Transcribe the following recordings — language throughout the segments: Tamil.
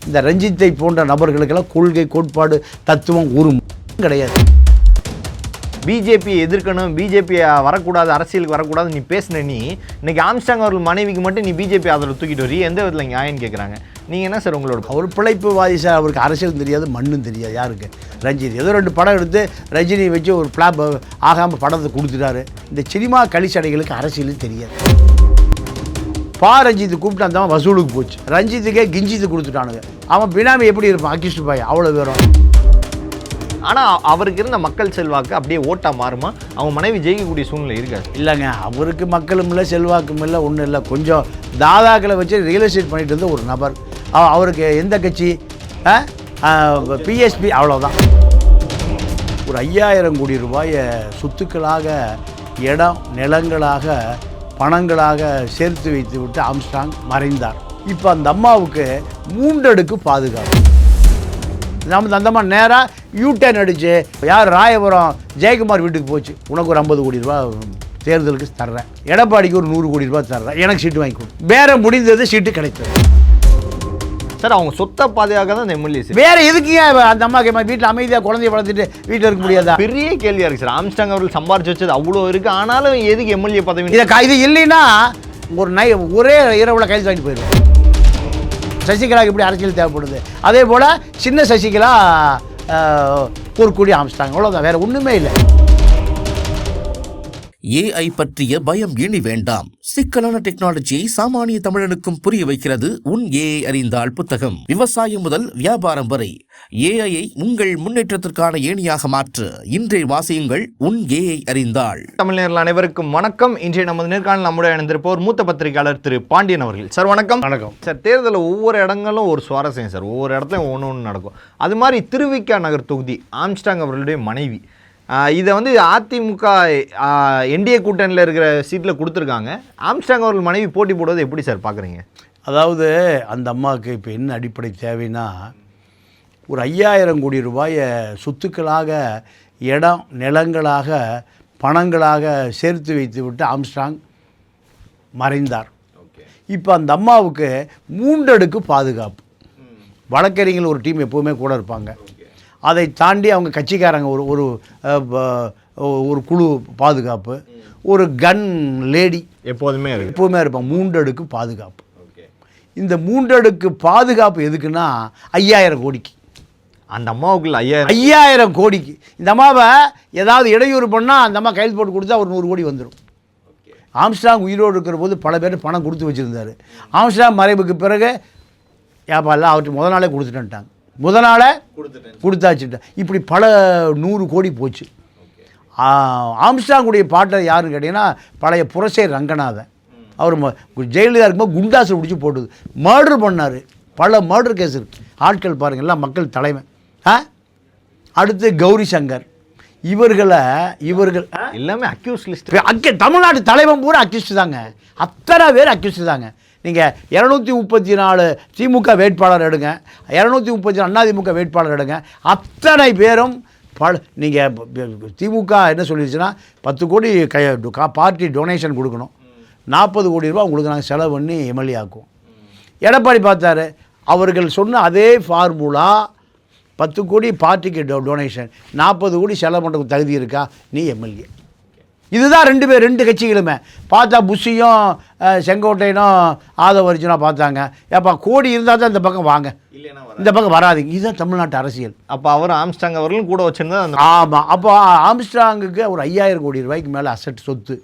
இந்த ரஞ்சித்தை போன்ற நபர்களுக்கெல்லாம் கொள்கை கோட்பாடு தத்துவம் ஒரு கிடையாது. பிஜேபி எதிர்க்கணும், பிஜேபி வரக்கூடாது, அரசியலுக்கு வரக்கூடாது நீ பேசின நீ இன்னைக்கு ஆம்ஸ்டாங் அவர்கள் மனைவிக்கு மட்டும் நீ பிஜேபி ஆதரவு தூக்கிட்டு வரி எந்த விதத்தில் நியாயம்னு கேட்குறாங்க. நீங்கள் என்ன சார் உங்களோட? அவர் பிழைப்புவாதி சார், அவருக்கு அரசியலும் தெரியாது மண்ணும் தெரியாது. யாருக்கு? ரஞ்சித் ஏதோ 2 படம் எடுத்து ரஜினி வச்சு ஒரு ஃப்ளாப் ஆகாமல் படத்தை கொடுத்துட்டாரு. இந்த சினிமா கலிச்சடைகளுக்கு அரசியலும் தெரியாது. ரஞ்சித்து கூப்பிட்டு அந்த வசூலுக்கு போச்சு. ரஞ்சித்துக்கே கிஞ்சித்து கொடுத்துட்டானுங்க. அவன் பினாமி எப்படி இருப்பான்? அக்கிஷ்டு பாய் அவ்வளோ பேரும். ஆனால் அவருக்கு இருந்த மக்கள் செல்வாக்கு அப்படியே ஓட்டா மாறுமா? அவங்க மனைவி ஜெயிக்கக்கூடிய சூழ்நிலை இருக்காது. இல்லைங்க, அவருக்கு மக்களும் இல்லை செல்வாக்கும் இல்லை ஒன்றும் இல்லை. கொஞ்சம் தாதாக்களை வச்சு ரியல் எஸ்டேட் பண்ணிட்டு இருந்த ஒரு நபர். அவருக்கு எந்த கட்சி? பிஎஸ்பி அவ்வளோதான். ஒரு 5000 கோடி ரூபாயை சொத்துக்களாக, இடம் நிலங்களாக, பணங்களாக சேர்த்து வைத்து விட்டு ஆம்ஸ்டாங் மறைந்தார். இப்போ அந்த அம்மாவுக்கு 3 அடுக்கு பாதுகாப்பு. நம்ம அந்த அம்மா நேராக யூடர்ன் அடிச்சு யார் ராயபுரம் ஜெயக்குமார் வீட்டுக்கு போச்சு. உனக்கு ஒரு 50 கோடி ரூபா தேர்தலுக்கு தர்றேன், எடப்பாடிக்கு ஒரு 100 கோடி ரூபா தர்றேன், எனக்கு சீட்டு வாங்கி கொடு. வேற முடிந்தது சீட்டு கிடைத்தது. சார் அவங்க சொத்தை பாதுகாக்க தான் அந்த எம்எல்ஏ. வேற எதுக்கு அந்த அம்மாக்கு வீட்டில் அமைதியாக குழந்தைய வளர்த்துட்டு வீட்டில் இருக்க முடியாதா? பெரிய கேள்வியாக இருக்குது சார். ஆம்ஸ்டாங் அவர்கள் சம்பாரிச்சு வச்சது அவ்வளோ இருக்குது, ஆனாலும் எதுக்கு எம்எல்ஏ பதவி? இது இல்லைன்னா ஒரே இரவில் கைது வாங்கிட்டு போயிடுவோம். சசிகலாவுக்கு எப்படி அரசியல் தேவைப்படுது, அதே போல் சின்ன சசிகலா ஒரு கோடி ஆம்ஸ்டாங், அவ்வளோதான், வேற ஒன்றுமே இல்லை. ஏஐ பற்றிய பயம் இனி வேண்டாம். சிக்கலான டெக்னாலஜியை சாமானிய தமிழனுக்கும் புரிய வைக்கிறது உன் ஏஐ அறிந்தால் புத்தகம். விவசாயம் முதல் வியாபாரம் வரை ஏஐயை உங்கள் முன்னேற்றத்திற்கான ஏணியாக மாற்று. இன்றைய வாசியுங்கள் உன் ஏஐ அறிந்தால். தமிழர்கள் அனைவருக்கும் வணக்கம். இன்றைய நமது நேர்காணல் நம்முடைய இணைந்திருப்போர் மூத்த பத்திரிகையாளர் திரு பாண்டியன் அவர்கள். சார் வணக்கம். வணக்கம் சார். தேர்தலில் ஒவ்வொரு இடங்களும் ஒரு சுவாரஸ்யம் சார், ஒவ்வொரு இடத்துலையும் ஒன்று நடக்கும். அது மாதிரி திருவிக நகர் தொகுதி ஆம்ஸ்டாங் அவர்களுடைய மனைவி இதை அதிமுக என்டிஏ கூட்டணியில் இருக்கிற சீட்டில் கொடுத்துருக்காங்க. ஆம்ஸ்டாங் அவர்கள் மனைவி போட்டி போடுவது எப்படி சார் பார்க்குறீங்க? அதாவது அந்த அம்மாவுக்கு இப்போ என்ன அடிப்படை தேவைன்னா, ஒரு 5000 கோடி ரூபாயை சொத்துக்களாக, இடம் நிலங்களாக, பணங்களாக சேர்த்து வைத்து விட்டு ஆம்ஸ்டாங் மறைந்தார். இப்போ அந்த அம்மாவுக்கு 3 அடுக்கு பாதுகாப்பு. வழக்கறிஞர்கள் ஒரு டீம் எப்போவுமே கூட இருப்பாங்க. அதை தாண்டி அவங்க கட்சிக்காரங்க ஒரு ஒரு குழு பாதுகாப்பு, ஒரு கன் லேடி எப்போதுமே இருப்பாங்க. 3 அடுக்கு பாதுகாப்பு. இந்த 3 அடுக்கு பாதுகாப்பு எதுக்குன்னா 5000 கோடிக்கு. அந்த அம்மாவுக்குள்ள 5000 கோடிக்கு இந்த அம்மாவை ஏதாவது இடையூறு பண்ணால் அந்த அம்மா கையில் போட்டு கொடுத்தா ஒரு 100 கோடி வந்துடும். ஆம்ஸ்டாங் உயிரோடு இருக்கிற போது பல பேர் பணம் கொடுத்து வச்சுருந்தார். ஆம்ஸ்டாங் மறைவுக்கு பிறகு வியாபாரம் அவர்கிட்ட முதல் நாளே கொடுத்துட்டேன்ட்டாங்க. முதல் நாளே கொடுத்தாச்சுட்டேன். இப்படி பல 100 கோடி போச்சு. ஆம்ஸ்டாங்குடைய பாட்டை யாருன்னு கேட்டிங்கன்னா பழைய புரசை ரங்கநாதன். அவர் ஜெயலலிதா இருக்கும்போது குண்டாசு பிடிச்சி போட்டுது மர்டர் பண்ணார். பல மர்டர் கேஸ் இருக்குது. ஆட்கள் பாருங்கள், எல்லாம் மக்கள் தலைமை. அடுத்து கௌரி சங்கர். இவர்கள் எல்லாமே அக்யூஸ் லிஸ்ட். தமிழ்நாட்டு தலைவன் பூரா அக்யூஸ்டு தாங்க. அத்தனை பேர் அக்யூஸ்டு தாங்க. நீங்கள் 234 திமுக வேட்பாளர் எடுங்க, 234 அதிமுக வேட்பாளர் எடுங்க, அத்தனை பேரும் நீங்கள் திமுக என்ன சொல்லிடுச்சுன்னா 10 கோடி பார்ட்டி டொனேஷன் கொடுக்கணும், 40 கோடி ரூபா உங்களுக்கு நாங்கள் செலவு பண்ணி எம்எல்ஏ ஆக்குவோம். எடப்பாடி பார்த்தாரு, அவர்கள் சொன்ன அதே ஃபார்முலா 10 கோடி பார்ட்டிக்கு டொனேஷன், 40 கோடி செலவு பண்ணுறதுக்கு தகுதி இருக்கா, நீ எம்எல்ஏ. இதுதான் 2 கட்சிகளுமே பார்த்தா. புஷியும் செங்கோட்டையனும் ஆதவரிச்சுனா பார்த்தாங்க, ஏப்பா கோடி இருந்தால் தான் இந்த பக்கம் வாங்க, இந்த பக்கம் வராதிங்க. இதுதான் தமிழ்நாட்டு அரசியல். அப்போ அவர் ஆம்ஸ்டாங் அவர்களும் கூட வச்சுருந்தா. ஆமாம். அப்போ ஆம்ஸ்டாங்குக்கு ஒரு 5000 கோடி ரூபாய்க்கு மேலே அசட் சொத்து.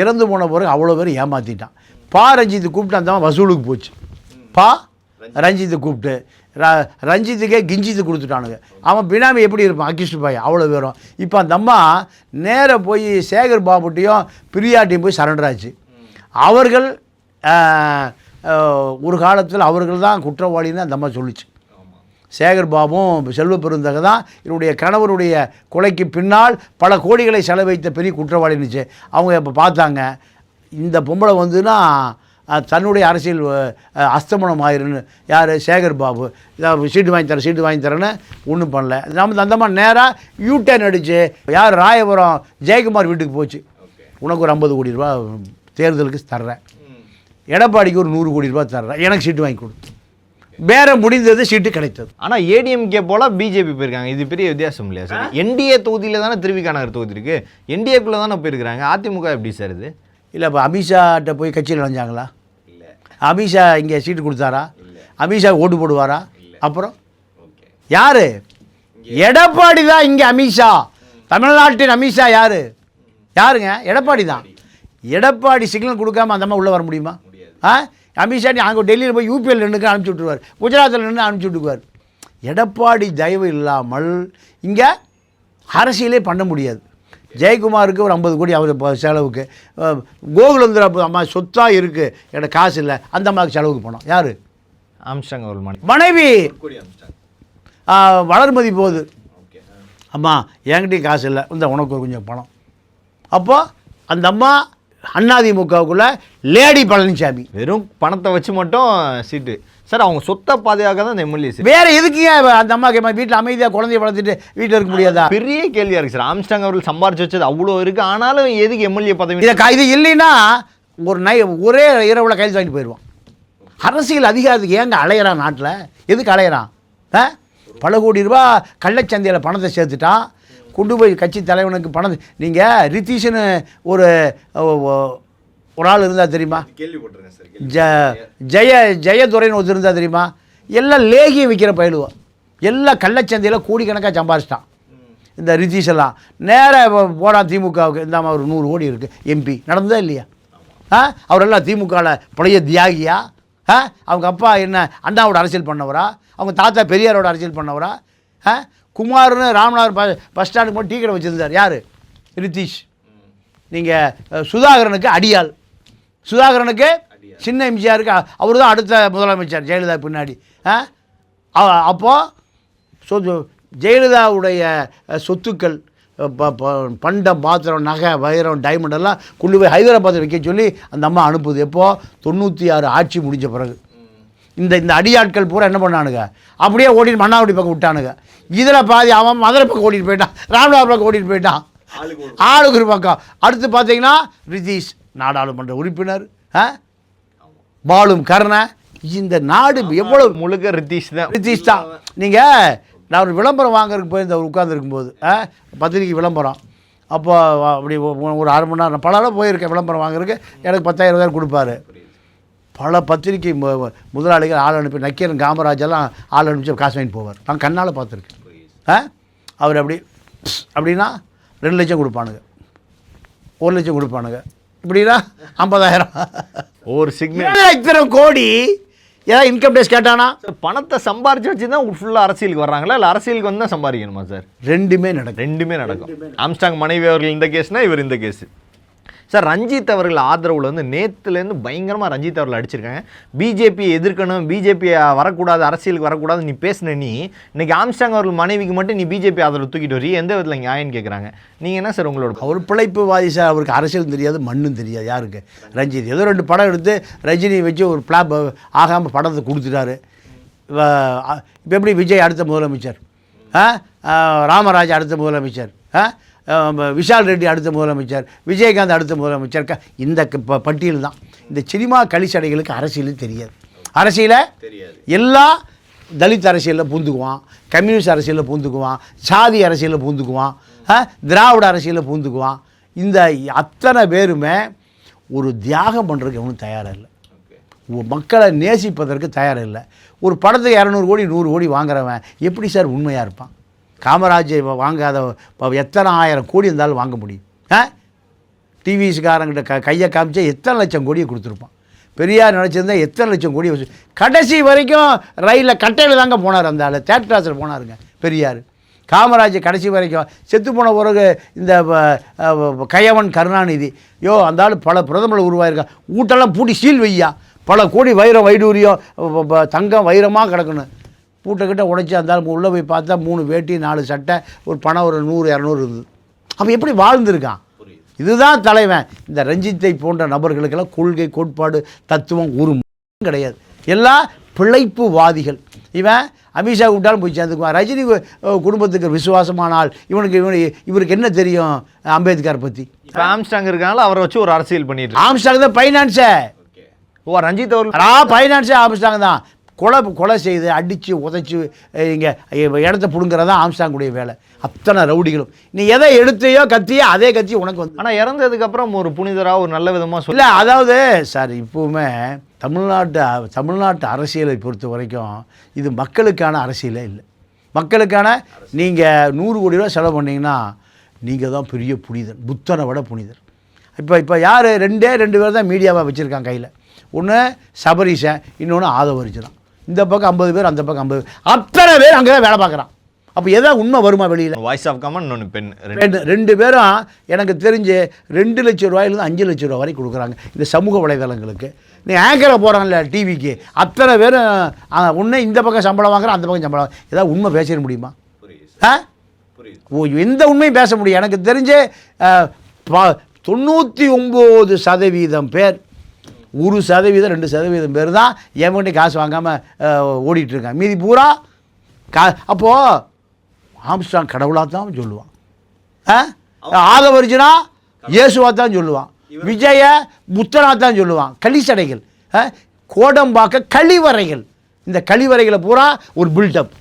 இறந்து போன பிறகு அவ்வளோ பேர் ஏமாற்றிட்டான். ரஞ்சித்து கூப்பிட்டு அந்த வசூலுக்கு போச்சு. ரஞ்சித்தை கூப்பிட்டு ரஞ்சித்துக்கே கிஞ்சித்து கொடுத்துட்டானுங்க. அவன் பினாமி எப்படி இருப்பான்? அக்கிஷ்டு பாய் அவ்வளோ பேரும். இப்போ அந்த அம்மா நேராக போய் சேகர் பாபுட்டையும் பிரியாட்டையும் போய் சரண்டர் ஆச்சு. அவர்கள் ஒரு காலத்தில் அவர்கள் தான் குற்றவாளின்னு அந்த அம்மா சொல்லிச்சு. சேகர் பாபும் செல்வ பெருந்தகை தான் என்னுடைய கணவருடைய கொலைக்கு பின்னால் பல கோடிகளை செலவழித்த பெரிய குற்றவாளின்னுச்சு. அவங்க இப்போ பார்த்தாங்க, இந்த பொம்பளை வந்துன்னா தன்னுடைய அரசியல் அஸ்தமனம் ஆயிருன்னு. யார்? சேகர் பாபு. சீட்டு வாங்கி தரேன்னு ஒன்றும் பண்ணல. நம்ம அந்தம்மா நேராக யூடர்ன் அடிச்சு யார் ராயபுரம் ஜெயக்குமார் வீட்டுக்கு போச்சு. உனக்கு ஒரு 50 கோடி ரூபா தேர்தலுக்கு தர்றேன், எடப்பாடிக்கு ஒரு 100 கோடி ரூபா தர்றேன், எனக்கு சீட்டு வாங்கி கொடு. பேரம் முடிந்தது, சீட்டு கிடைத்தது. ஆனால் ஏடிஎம்கே போல பிஜேபி போயிருக்காங்க. இது பெரிய வித்தியாசம் இல்லையா சார்? என்டிஏ தொகுதியில் தானே திருவிக நகர் தொகுதி இருக்குது, என்டிஏக்குள்ளே தானே போயிருக்கிறாங்க. அதிமுக எப்படி சார் இது? இல்லை, இப்போ அமித்ஷாட்ட போய் கட்சியில் நுழைஞ்சாங்களா? இல்லை. அமித்ஷா இங்கே சீட்டு கொடுத்தாரா? அமித்ஷா ஓட்டு போடுவாரா? அப்புறம் யார்? எடப்பாடி தான் இங்கே அமித்ஷா. தமிழ்நாட்டின் அமித்ஷா யார்? யாருங்க? எடப்பாடி தான். எடப்பாடி சிக்னல் கொடுக்காம அந்த அம்மா உள்ளே வர முடியுமா? அமித்ஷா அங்கே டெல்லியில் போய் யூபிஎல் நின்று அனுப்பிச்சி விட்டுருவார், குஜராத்தில் நின்று அனுப்பிச்சி விட்டுக்குவார். எடப்பாடி தயவு இல்லாமல் இங்கே அரசியலே பண்ண முடியாது. ஜெயக்குமாருக்கு ஒரு 50 கோடி அவர் செலவுக்கு, கோகுலந்திர அம்மா சொத்தாக இருக்குது, என்னோட காசு இல்லை, அந்த அம்மாவுக்கு செலவுக்கு போனோம். யார்? ஆம்ஸ்ட்ராங் அவர்கள் மனைவி வளர்மதி போகுது. அம்மா என்கிட்டையும் காசு இல்லை, இந்த உனக்கு கொஞ்சம் பணம். அப்போது அந்த அம்மா அதிமுகவுக்குள்ள லேடி பழனிசாமி வெறும் பணத்தை வச்சு மட்டும் சீட்டு. சார் அவங்க சொத்தை பாதுகாக்க தான் இந்த எம்எல்ஏ. வேற எதுக்குங்க அந்த அம்மாக்கு வீட்டில் அமைதியாக குழந்தைய வளர்த்துட்டு வீட்டில் இருக்க முடியாதா? பெரிய கேள்வியாக இருக்குது சார். ஆம்ஸ்ட்ராங் அவர்கள் சம்பாரிச்சு வச்சது அவ்வளோ இருக்குது, ஆனாலும் எதுக்கு எம்எல்ஏ பதவி? இது இல்லைன்னா ஒரே இரவில் கைது வாங்கிட்டு போயிடுவான். அரசியல் அதிகாரத்துக்கு ஏங்க அலையிறான் நாட்டில்? எதுக்கு அலையிறான்? பல கோடி ரூபா கள்ளச்சந்தையில் பணத்தை சேர்த்துட்டான், கொண்டு போய் கட்சி தலைவனுக்கு பணம். நீங்கள் ரித்தீஷ்னு ஒரு ஆள் இருந்தால் தெரியுமா? ஜெயதுரைன்னு ஒருத்தர் இருந்தால் தெரியுமா? எல்லாம் லேகியம் விற்கிற பயிலுவோம், எல்லாம் கள்ளச்சந்தையில் கோடிக்கணக்காக சம்பாரிச்சிட்டான். இந்த ரித்தீஷ் எல்லாம் நேராக போடா திமுகவுக்கு. இந்த ஒரு 100 கோடி இருக்குது, எம்பி. நடந்ததா இல்லையா? அவரெல்லாம் திமுகவில் பழைய தியாகியா? அவங்க அப்பா என்ன அண்ணாவோட அரசியல் பண்ணவரா? அவங்க தாத்தா பெரியாரோட அரசியல் பண்ணவரா? குமார்னு ராமநாதர் பஸ் ஸ்டாண்டுக்கு போய் டீ கடை வச்சுருந்தார். யார்? ரித்தீஷ். நீங்கள் சுதாகரனுக்கு அடியாள். சுதாகரனுக்கு சின்ன எம்ஜிஆருக்கு அவர் தான் அடுத்த முதலமைச்சர் ஜெயலலிதா பின்னாடி. அப்போது ஜெயலலிதாவுடைய சொத்துக்கள், பண்டம், பாத்திரம், நகை, வைரம், டைமண்ட் எல்லாம் கொண்டு போய் ஹைதராபாத்தில் வைக்க சொல்லி அந்த அம்மா அனுப்புது. எப்போது? 96 ஆட்சி முடிஞ்ச பிறகு. இந்த அடியாட்கள் பூரா என்ன பண்ணானுங்க? அப்படியே ஓடிட்டு மன்னாவடி பக்கம் விட்டானுங்க. இதில் பாதி அவன் மதுரை பக்கம் ஓடிட்டு போயிட்டான், ராமநாதபுரம் பக்கம் ஓடிட்டு போயிட்டான், ஆளுக்கு ஒரு பக்கம். அடுத்து பார்த்தீங்கன்னா ரித்தீஷ் நாடாளுமன்ற உறுப்பினர், பாலும் கருணை. இந்த நாடு எவ்வளோ முழுக்க ரித்தீஷ் தான். நீங்கள் நான் ஒரு விளம்பரம் வாங்குறதுக்கு போய் உட்காந்துருக்கும்போது பத்திரிக்கை விளம்பரம், அப்போ அப்படி ஒரு 1/2 மணி நேரம் பல போயிருக்கேன் விளம்பரம் வாங்குறதுக்கு. எனக்கு 10,000 கொடுப்பாரு. பல பத்திரிகை முதலாளிகள் ஆள் அனுப்பி, நக்கீரன் காமராஜெல்லாம் ஆள் அனுப்பிச்சு காசு வாங்கிட்டு போவார். நான் கண்ணால் பார்த்துருக்கேன். அவர் அப்படின்னா 2 லட்சம் கொடுப்பானுங்க, 1 லட்சம் கொடுப்பானுங்க. இப்படின்னா 50,000. ஒரு சிக்னல் இத்தனை கோடி. ஏதாவது இன்கம் டேக்ஸ் கேட்டானா? பணத்தை சம்பாரிச்சு வச்சு தான் ஃபுல்லாக அரசியலுக்கு வர்றாங்களா, இல்லை அரசியலுக்கு வந்து தான் சம்பாதிக்கணுமா சார்? ரெண்டுமே நடக்கும். ஆம்ஸ்ட்ராங் மனைவி அவர்கள் இந்த கேஸ்னா இவர் இந்த கேஸ். சார் ரஞ்சித் அவர்கள் ஆதரவில் வந்து நேற்றுலேருந்து பயங்கரமாக ரஞ்சித் அவர்கள் அடிச்சிருக்காங்க. பிஜேபியை எதிர்க்கணும், பிஜேபியை வரக்கூடாது, அரசியலுக்கு வரக்கூடாது நீ பேசின நீ இன்றைக்கி ஆம்ஸ்ட்ராங் அவர்கள் மனைவிக்கு மட்டும் நீ பிஜேபி ஆதரவு தூக்கிட்டு வரீ, எந்த விதத்தில் நியாயம்னு கேட்குறாங்க. நீங்கள் என்ன சார் உங்களோட? அவர் பிழைப்புவாதி சார். அவருக்கு அரசியல் தெரியாது, மண்ணும் தெரியாது. யாருக்கு? ரஞ்சித் ஏதோ 2 படம் எடுத்து ரஜினி வச்சு ஒரு பிளாப் ஆகாமல் படத்தை கொடுத்துட்டாரு. இப்போ எப்படி விஜய் அடுத்த முதலமைச்சர், ராமராஜ் அடுத்த முதலமைச்சர், விஷால் ரெட்டி அடுத்த முதலமைச்சர், விஜயகாந்த் அடுத்த முதலமைச்சர். இந்த பட்டியல் தான். இந்த சினிமா கலிச்சடைகளுக்கு அரசியல் தெரியாது. அரசியலை எல்லா தலித் அரசியலில் பூந்துக்குவான், கம்யூனிஸ்ட் அரசியலில் பூந்துக்குவான், சாதி அரசியலில் பூந்துக்குவான், திராவிட அரசியலில் பூந்துக்குவான். இந்த அத்தனை பேருமே ஒரு தியாகம் பண்ணுறதுக்கு ஒன்றும் தயாராக இல்லை, மக்களை நேசிப்பதற்கு தயாராக இல்லை. ஒரு படத்துக்கு 200 கோடி 100 கோடி வாங்குறவன் எப்படி சார் உண்மையாக இருப்பான்? காமராஜ் வாங்காத எத்தனை 1000 கோடி இருந்தாலும் வாங்க முடியும்? டிவிஸ்காரங்கிட்ட கையை காமிச்சா எத்தனை லட்சம் கோடியை கொடுத்துருப்பான். பெரியார் நினச்சிருந்தா எத்தனை லட்சம் கோடி வச்சு கடைசி வரைக்கும் ரயிலில் கட்டையில் தாங்க போனார். அந்த ஆள் தேட்டர் கிளாஸில் போனாருங்க பெரியார். காமராஜ் கடைசி வரைக்கும் செத்து போன பிறகு இந்த கயவன் கருணாநிதி, அந்த ஆள் பல பிரதமர்கள் உருவாயிருக்கா. வீட்டெல்லாம் பூட்டி சீல் வையா, பல கோடி வைரம் வைடூரியம் தங்கம் வைரமாக கிடக்கணும். பூட்டைக்கிட்ட உடைச்சி அந்த உள்ளே போய் பார்த்தா 3 வேட்டி 4 சட்டை, ஒரு பணம் ஒரு 100-200 இருந்தது. அவன் எப்படி வாழ்ந்துருக்கான்? இதுதான் தலைவன். இந்த ரஞ்சித்தை போன்ற நபர்களுக்கெல்லாம் கொள்கை, கோட்பாடு, தத்துவம் ஒரு கிடையாது. எல்லாம் பிழைப்புவாதிகள். இவன் அமித்ஷா கூப்பிட்டாலும் போய் சேர்ந்துக்குவான். ரஜினி குடும்பத்துக்கு விசுவாசமானால் இவருக்கு என்ன தெரியும் அம்பேத்கர் பற்றி? இப்போ ஆம்ஸ்ட்ராங் இருக்காங்களா, அவரை வச்சு ஒரு அரசியல் பண்ணிட்டு. ஆம்ஸ்ட்ராங் தான் ஃபைனான்ஸை. ரஞ்சித் அவர்கள் ஃபைனான்ஸே ஆம்ஸ்ட்ராங் தான். கொலை செய்து அடித்து உதைச்சி இங்கே இடத்த பிடுங்கிறதா ஆம்ஸ்டாங்குடைய வேலை. அத்தனை ரவுடிகளும் நீ எதை எடுத்தையோ கத்தியோ அதே கத்தி உனக்கு வந்து. ஆனால் இறந்ததுக்கப்புறம் ஒரு புனிதராக ஒரு நல்ல விதமாக இல்லை, அதாவது சார் இப்போவுமே தமிழ்நாட்டு அரசியலை பொறுத்த வரைக்கும் இது மக்களுக்கான அரசியலே இல்லை. மக்களுக்கான நீங்கள் 100 கோடி ரூபா செலவு பண்ணிங்கன்னா நீங்கள் தான் பெரிய புனிதர், புத்தனை விட புனிதர். இப்போ யார் 2 பேர் தான் மீடியாவை வச்சுருக்காங்க கையில். ஒன்று சபரீஷன், இன்னொன்று ஆதவரிச்சனம். இந்த பக்கம் 50 பேர், அந்த பக்கம் 50 பேர், அத்தனை பேர் அங்கே தான் வேலை பார்க்குறான். அப்போ எதாவது உண்மை வருமா வெளியில்? வாய்ஸ் ஆஃப் காமன் இன்னொன்று பெண் 2 பேரும் எனக்கு தெரிஞ்சு 2 லட்சம் ரூபாயிலிருந்து 5 லட்சம் ரூபா வரைக்கும் கொடுக்குறாங்க இந்த சமூக வலைதளங்களுக்கு. நீ ஆங்கரை போகிறான்ல டிவிக்கு, அத்தனை பேரும் ஒன்று இந்த பக்கம் சம்பளம் வாங்குறான், அந்த பக்கம் சம்பளம். ஏதாவது உண்மை பேசிட முடியுமா? எந்த உண்மையும் பேச முடியும். எனக்கு தெரிஞ்சு 99% பேர், 1% 2% பேர் தான் என்கிட்ட காசு வாங்காமல் ஓடிட்டுருக்காங்க. மீதி பூரா அப்போது ஆம்ஸ்டாங் கடவுளாக தான் சொல்லுவான், ஆதவரிஜனா இயேசுவாக தான் சொல்லுவான், விஜய புத்தனாக தான் சொல்லுவான். களிசடைகள், கோடம்பாக்க கழிவறைகள், இந்த கழிவறைகளை பூரா ஒரு பில்டப்.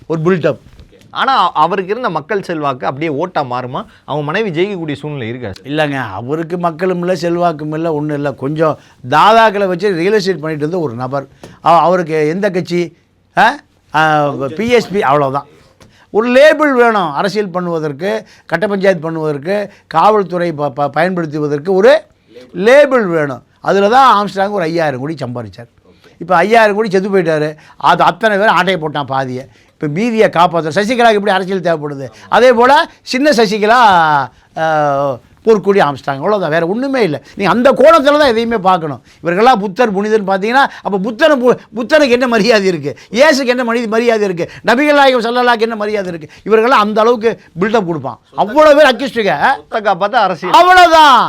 ஆனால் அவருக்கு இருந்த மக்கள் செல்வாக்கு அப்படியே ஓட்டா மாறுமா? அவங்க மனைவி ஜெயிக்கக்கூடிய சூழ்நிலை இருக்கா? இல்லைங்க, அவருக்கு மக்களும் இல்லை, செல்வாக்கும் இல்லை, ஒன்றும் இல்லை. கொஞ்சம் தாதாக்களை வச்சு ரியல் எஸ்டேட் பண்ணிட்டு இருந்த ஒரு நபர். அவருக்கு எந்த கட்சி? பிஎஸ்பி, அவ்வளோதான். ஒரு லேபிள் வேணும் அரசியல் பண்ணுவதற்கு, கட்ட பஞ்சாயத்து பண்ணுவதற்கு, காவல்துறை பயன்படுத்துவதற்கு ஒரு லேபிள் வேணும். அதில் தான் ஆம்ஸ்டாங் ஒரு 5000 கோடி சம்பாதிச்சார். இப்போ 5000 கோடி செத்து போயிட்டார். அது அத்தனை பேர் ஆட்டையை போட்டான் பாதியை. இப்போ மீதியை காப்பாற்ற சசிகலாவுக்கு எப்படி அரசியல் தேவைப்படுது, அதே போல் சின்ன சசிகலா போர்க்குடி ஆம்ஸ்டாங், அவ்வளோதான், வேறு ஒன்றுமே இல்லை. நீங்கள் அந்த கோணத்தில் தான் எதையுமே பார்க்கணும். இவர்களாம் புத்தர் புனிதர்னு பார்த்தீங்கன்னா அப்போ புத்தனுக்கு என்ன மரியாதை இருக்குது, இயேசுக்கு என்ன மரியாதை இருக்குது, நபிகள் நாயகம் ஸல்லல்லாஹு என்ன மரியாதை இருக்குது? இவர்களாம் அந்த அளவுக்கு பில்டப் கொடுப்பான். அவ்வளோ பேர் அக்யூஸ்டுங்க, பார்த்தா அரசியல் அவ்வளோதான்.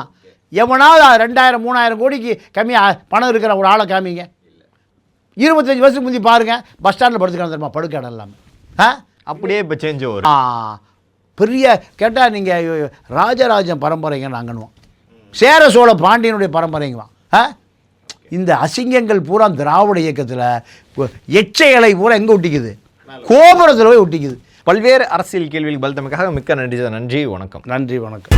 எவனாவது 2000 3000 கோடிக்கு கம்மியாக பணம் இருக்கிற ஒரு ஆளை காமிங்க. 25 வருஷத்துக்கு முந்தி பாருங்கள், பஸ் ஸ்டாண்டில் படுத்துக்கலாம் தெரியுமா, படுக்க இடம் இல்லாமல். அப்படியே இப்போ சேஞ்ச் வரும். பெரிய கேட்டால் நீங்கள் ராஜராஜன் பரம்பரைங்க நாங்கன்னுவோம், சேர சோழ பாண்டியனுடைய பரம்பரைங்குவான். இந்த அசிங்கங்கள் பூரா திராவிட இயக்கத்தில் எச்சைகளை பூரா எங்கே ஒட்டிக்குது? கோபுரத்தில் போய் ஒட்டிக்குது. பல்வேறு அரசியல் கேள்விகள் பல்தமைக்காக மிக்க நன்றி சார். நன்றி, வணக்கம். நன்றி, வணக்கம்.